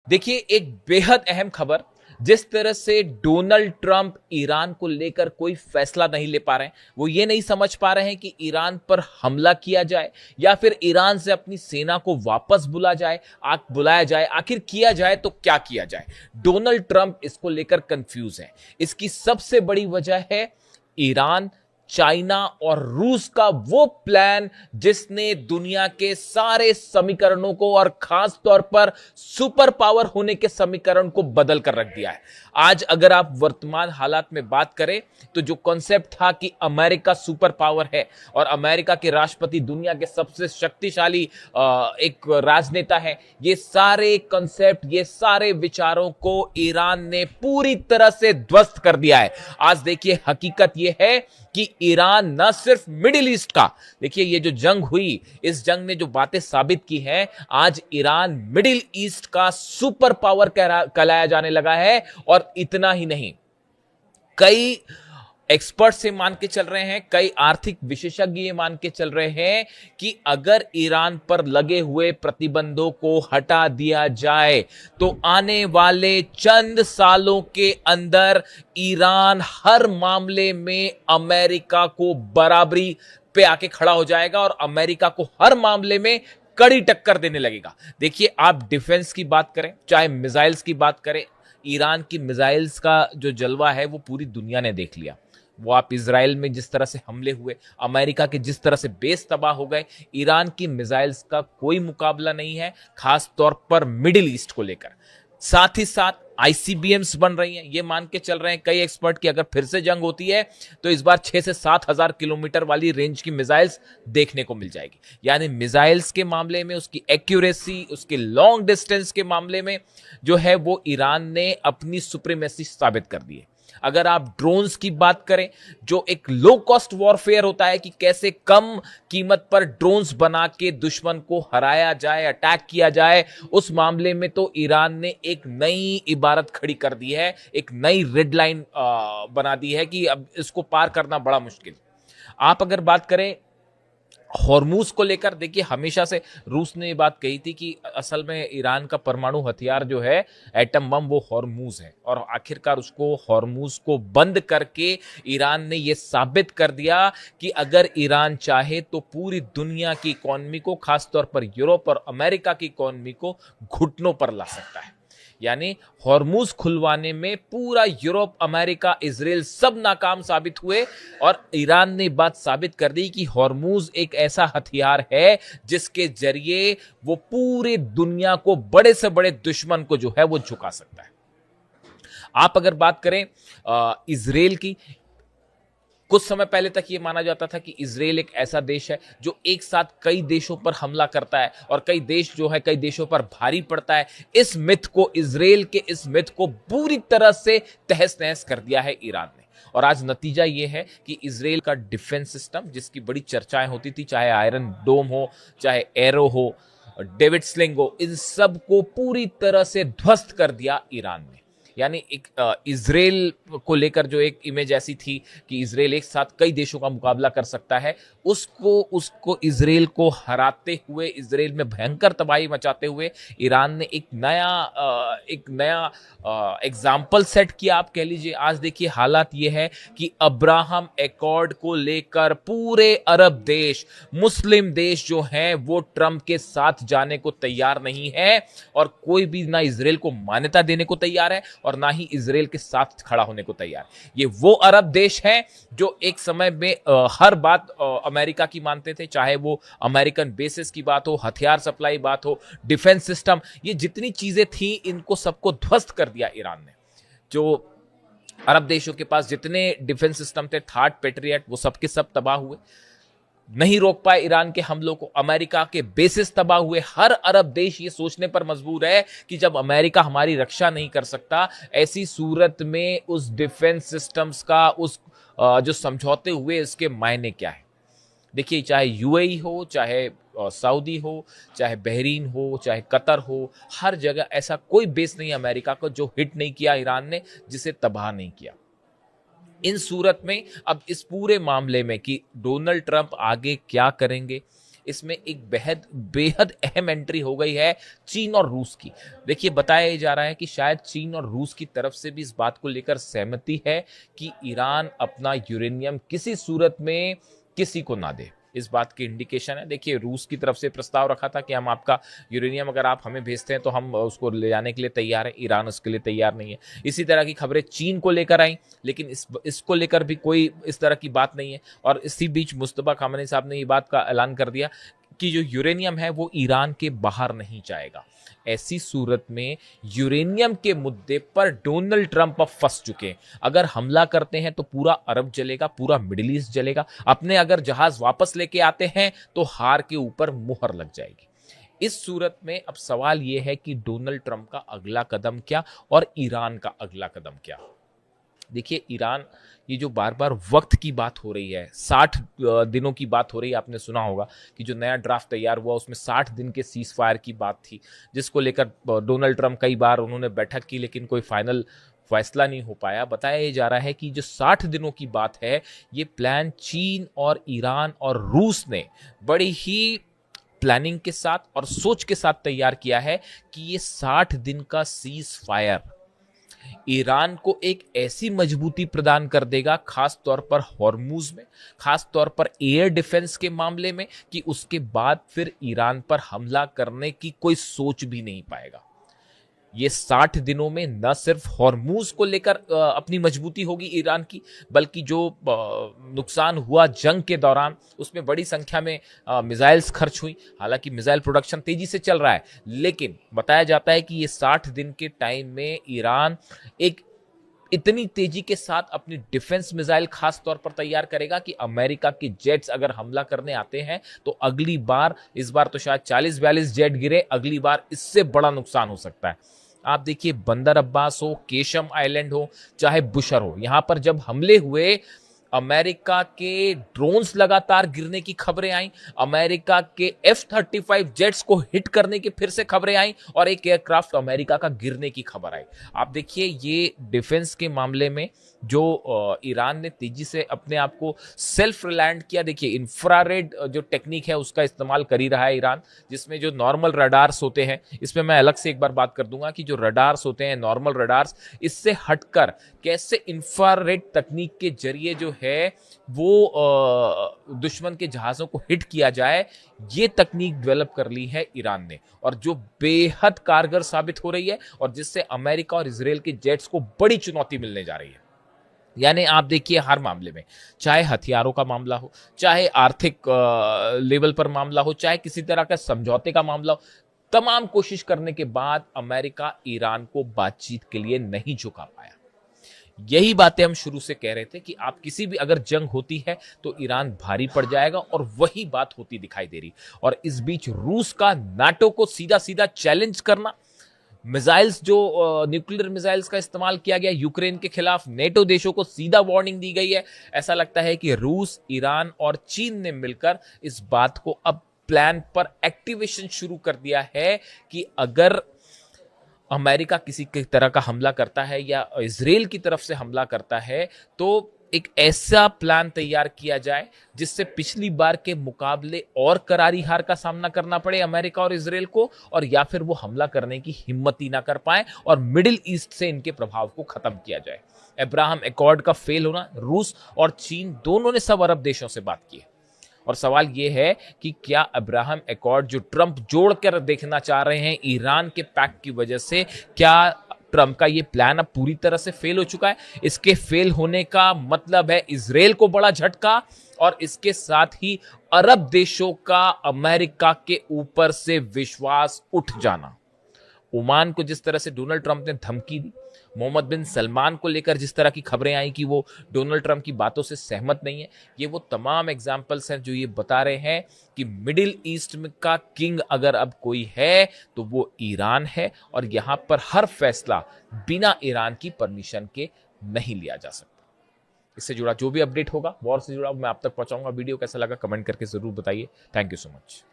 देखिए, एक बेहद अहम खबर। जिस तरह से डोनाल्ड ट्रंप ईरान को लेकर कोई फैसला नहीं ले पा रहे हैं, वो ये नहीं समझ पा रहे हैं कि ईरान पर हमला किया जाए या फिर ईरान से अपनी सेना को वापस बुलाया जाए, आखिर किया जाए तो क्या किया जाए। डोनाल्ड ट्रंप इसको लेकर कंफ्यूज है। इसकी सबसे बड़ी वजह है ईरान, चाइना और रूस का वो प्लान जिसने दुनिया के सारे समीकरणों को और खास तौर पर सुपर पावर होने के समीकरण को बदल कर रख दिया है। आज अगर आप वर्तमान हालात में बात करें तो जो कॉन्सेप्ट था कि अमेरिका सुपर पावर है और अमेरिका के राष्ट्रपति दुनिया के सबसे शक्तिशाली एक राजनेता है, ये सारे कॉन्सेप्ट, ये सारे विचारों को ईरान ने पूरी तरह से ध्वस्त कर दिया है। आज देखिए, हकीकत यह है कि ईरान न सिर्फ मिडिल ईस्ट का, देखिए ये जो जंग हुई, इस जंग ने जो बातें साबित की हैं, आज ईरान मिडिल ईस्ट का सुपर पावर कहलाया जाने लगा है। और इतना ही नहीं, कई एक्सपर्ट से मान के चल रहे हैं, कई आर्थिक विशेषज्ञ ये मान के चल रहे हैं कि अगर ईरान पर लगे हुए प्रतिबंधों को हटा दिया जाए तो आने वाले चंद सालों के अंदर ईरान हर मामले में अमेरिका को बराबरी पे आके खड़ा हो जाएगा और अमेरिका को हर मामले में कड़ी टक्कर देने लगेगा। देखिए, आप डिफेंस की बात करें, चाहे मिसाइल्स की बात करें, ईरान की मिसाइल्स का जो जलवा है वो पूरी दुनिया ने देख लिया। वो आप इजराइल में जिस तरह से हमले हुए, अमेरिका के जिस तरह से बेस तबाह हो गए, ईरान की मिसाइल्स का कोई मुकाबला नहीं है, खास तौर पर मिडिल ईस्ट को लेकर। साथ ही साथ आईसीबीएम्स बन रही हैं। ये मान के चल रहे हैं कई एक्सपर्ट कि अगर फिर से जंग होती है तो इस बार 6 से 7 हजार किलोमीटर वाली रेंज की मिसाइल्स देखने को मिल जाएगी। यानी मिसाइल्स के मामले में उसकी एक्यूरेसी, उसके लॉन्ग डिस्टेंस के मामले में जो है वो ईरान ने अपनी सुप्रीमेसी साबित कर दी है। अगर आप ड्रोन्स की बात करें, जो एक लो कॉस्ट वॉरफेयर होता है कि कैसे कम कीमत पर ड्रोन्स बना के दुश्मन को हराया जाए, अटैक किया जाए, उस मामले में तो ईरान ने एक नई इबारत खड़ी कर दी है, एक नई रेड लाइन बना दी है कि अब इसको पार करना बड़ा मुश्किल। आप अगर बात करें हॉर्मूज को लेकर, देखिए हमेशा से रूस ने ये बात कही थी कि असल में ईरान का परमाणु हथियार जो है, एटम बम, वो हॉर्मूज है। और आखिरकार उसको, हॉर्मूज को बंद करके ईरान ने ये साबित कर दिया कि अगर ईरान चाहे तो पूरी दुनिया की इकोनॉमी को, खासतौर पर यूरोप और अमेरिका की इकोनॉमी को घुटनों पर ला सकता है। यानी हॉर्मूज खुलवाने में पूरा यूरोप, अमेरिका, इजराइल सब नाकाम साबित हुए और ईरान ने बात साबित कर दी कि हॉर्मूज एक ऐसा हथियार है जिसके जरिए वो पूरे दुनिया को, बड़े से बड़े दुश्मन को जो है वो झुका सकता है। आप अगर बात करें इजराइल की, कुछ समय पहले तक यह माना जाता था कि इजराइल एक ऐसा देश है जो एक साथ कई देशों पर हमला करता है और कई देश जो है, कई देशों पर भारी पड़ता है। इस मिथ को, इजराइल के इस मिथ को पूरी तरह से तहस नहस कर दिया है ईरान ने। और आज नतीजा यह है कि इजराइल का डिफेंस सिस्टम, जिसकी बड़ी चर्चाएं होती थी, चाहे आयरन डोम हो, चाहे एरो हो, डेविड स्लिंग हो, इन सब को पूरी तरह से ध्वस्त कर दिया ईरान ने। यानी एक इजराइल को लेकर जो एक इमेज ऐसी थी कि इजराइल एक साथ कई देशों का मुकाबला कर सकता है, उसको इजराइल को हराते हुए, इजराइल में भयंकर तबाही मचाते हुए ईरान ने एक नया एग्जाम्पल सेट किया, आप कह लीजिए। आज देखिए हालात ये है कि अब्राहम एकॉर्ड को लेकर पूरे अरब देश, मुस्लिम देश जो हैं, वो ट्रंप के साथ जाने को तैयार नहीं है और कोई भी ना इजराइल को मान्यता देने को तैयार है और ना ही इजराइल के साथ खड़ा होने को तैयार। ये वो अरब देश हैं जो एक समय में हर बात अमेरिका की मानते थे, चाहे वो अमेरिकन बेसिस की बात हो, हथियार सप्लाई बात हो, डिफेंस सिस्टम, ये जितनी चीजें थी, इनको सबको ध्वस्त कर दिया ईरान ने। जो अरब देशों के पास जितने डिफेंस सिस्टम थे, थार्ड पेट्रियट, वो सबके सब तबाह हुए। नहीं रोक पाए ईरान के हमलों को, अमेरिका के बेसिस तबाह हुए। हर अरब देश ये सोचने पर मजबूर है कि जब अमेरिका हमारी रक्षा नहीं कर सकता, ऐसी सूरत में उस डिफेंस सिस्टम्स का, उस जो समझौते हुए, इसके मायने क्या है। देखिए, चाहे यूएई हो, चाहे सऊदी हो, चाहे बहरीन हो, चाहे कतर हो, हर जगह ऐसा कोई बेस नहीं अमेरिका को जो हिट नहीं किया ईरान ने, जिसे तबाह नहीं किया। इन सूरत में अब इस पूरे मामले में कि डोनाल्ड ट्रंप आगे क्या करेंगे, इसमें एक बेहद बेहद अहम एंट्री हो गई है चीन और रूस की। देखिए, बताया जा रहा है कि शायद चीन और रूस की तरफ से भी इस बात को लेकर सहमति है कि ईरान अपना यूरेनियम किसी सूरत में किसी को ना दे। इस बात की इंडिकेशन है। देखिए, रूस की तरफ से प्रस्ताव रखा था कि हम आपका यूरेनियम अगर आप हमें भेजते हैं तो हम उसको ले जाने के लिए तैयार हैं। ईरान उसके लिए तैयार नहीं है। इसी तरह की खबरें चीन को लेकर आई, लेकिन इसको लेकर भी कोई इस तरह की बात नहीं है। और इसी बीच मुस्तफा खामनेई साहब ने ये बात का ऐलान कर दिया कि जो यूरेनियम है वो ईरान के बाहर नहीं जाएगा। ऐसी सूरत में यूरेनियम के मुद्दे पर डोनाल्ड ट्रंप अब फंस चुके हैं। अगर हमला करते हैं तो पूरा अरब जलेगा, पूरा मिडिल ईस्ट जलेगा। अपने अगर जहाज वापस लेके आते हैं तो हार के ऊपर मुहर लग जाएगी। इस सूरत में अब सवाल यह है कि डोनाल्ड ट्रंप का अगला कदम क्या और ईरान का अगला कदम क्या। देखिए, ईरान, ये जो बार बार वक्त की बात हो रही है, 60 दिनों की बात हो रही है। आपने सुना होगा कि जो नया ड्राफ्ट तैयार हुआ उसमें 60 दिन के सीज फायर की बात थी, जिसको लेकर डोनाल्ड ट्रंप कई बार उन्होंने बैठक की, लेकिन कोई फाइनल फैसला नहीं हो पाया। बताया जा रहा है कि जो 60 दिनों की बात है, ये प्लान चीन और ईरान और रूस ने बड़ी ही प्लानिंग के साथ और सोच के साथ तैयार किया है कि ये 60 दिन का सीज फायर ईरान को एक ऐसी मजबूती प्रदान कर देगा, खास तौर पर हॉर्मूज में, खास तौर पर एयर डिफेंस के मामले में, कि उसके बाद फिर ईरान पर हमला करने की कोई सोच भी नहीं पाएगा। ये 60 दिनों में न सिर्फ हॉर्मूज को लेकर अपनी मजबूती होगी ईरान की, बल्कि जो नुकसान हुआ जंग के दौरान उसमें बड़ी संख्या में मिसाइल्स खर्च हुई। हालांकि मिसाइल प्रोडक्शन तेजी से चल रहा है, लेकिन बताया जाता है कि ये 60 दिन के टाइम में ईरान एक इतनी तेजी के साथ अपनी डिफेंस मिसाइल खास तौर पर तैयार करेगा कि अमेरिका के जेट्स अगर हमला करने आते हैं तो अगली बार, इस बार तो शायद 40-42 जेट गिरे, अगली बार इससे बड़ा नुकसान हो सकता है। आप देखिए, बंदर अब्बास हो, केशम आइलैंड हो, चाहे बुशर हो, यहां पर जब हमले हुए, अमेरिका के ड्रोन्स लगातार गिरने की खबरें आई, अमेरिका के F-35 जेट्स को हिट करने की फिर से खबरें आई और एक एयरक्राफ्ट अमेरिका का गिरने की खबर आई। आप देखिए, ये डिफेंस के मामले में जो ईरान ने तेजी से अपने आप को सेल्फ रिलायंट किया। देखिए, इंफ्रारेड जो टेक्निक है उसका इस्तेमाल कर ही रहा है ईरान, जिसमें जो नॉर्मल रडार्स होते हैं, इसमें मैं अलग से एक बार बात कर दूंगा कि जो रडार्स होते हैं, नॉर्मल रडार्स, इससे हटकर कैसे इंफ्रारेड तकनीक के जरिए जो है वो दुश्मन के जहाजों को हिट किया जाए, ये तकनीक डेवलप कर ली है ईरान ने, और जो बेहद कारगर साबित हो रही है और जिससे अमेरिका और इजराइल के जेट्स को बड़ी चुनौती मिलने जा रही है। यानी आप देखिए, हर मामले में, चाहे हथियारों का मामला हो, चाहे आर्थिक लेवल पर मामला हो, चाहे किसी तरह का समझौते का मामला हो, तमाम कोशिश करने के बाद अमेरिका ईरान को बातचीत के लिए नहीं झुका पाया। यही बातें हम शुरू से कह रहे थे कि आप किसी भी अगर जंग होती है तो ईरान भारी पड़ जाएगा, और वही बात होती दिखाई दे रही। और इस बीच रूस का नाटो को सीधा सीधा चैलेंज करना, मिसाइल्स जो न्यूक्लियर मिसाइल्स का इस्तेमाल किया गया यूक्रेन के खिलाफ, नेटो देशों को सीधा वार्निंग दी गई है। ऐसा लगता है कि रूस, ईरान और चीन ने मिलकर इस बात को अब प्लान पर एक्टिवेशन शुरू कर दिया है कि अगर अमेरिका किसी की तरह का हमला करता है या इजराइल की तरफ से हमला करता है, तो एक ऐसा प्लान तैयार किया जाए जिससे पिछली बार के मुकाबले और करारी हार का सामना करना पड़े अमेरिका और इजराइल को, और या फिर वो हमला करने की हिम्मत ही ना कर पाए और मिडिल ईस्ट से इनके प्रभाव को खत्म किया जाए। अब्राहम एकॉर्ड का फेल होना, रूस और चीन दोनों ने सब अरब देशों से बात की है, और सवाल यह है कि क्या अब्राहम एकॉर्ड जो ट्रंप जोड़कर देखना चाह रहे हैं ईरान के पैक्ट की वजह से, क्या ट्रंप का ये प्लान अब पूरी तरह से फेल हो चुका है? इसके फेल होने का मतलब है इजराइल को बड़ा झटका, और इसके साथ ही अरब देशों का अमेरिका के ऊपर से विश्वास उठ जाना। ओमान को जिस तरह से डोनाल्ड ट्रंप ने धमकी दी, मोहम्मद बिन सलमान को लेकर जिस तरह की खबरें आई कि वो डोनाल्ड ट्रंप की बातों से सहमत नहीं है, ये वो तमाम एग्जाम्पल्स हैं जो ये बता रहे हैं कि मिडिल ईस्ट में का किंग अगर अब कोई है तो वो ईरान है, और यहां पर हर फैसला बिना ईरान की परमिशन के नहीं लिया जा सकता। इससे जुड़ा जो भी अपडेट होगा, वॉर से जुड़ा, मैं आप तक पहुंचाऊंगा। वीडियो कैसा लगा कमेंट करके जरूर बताइए। Thank you so much.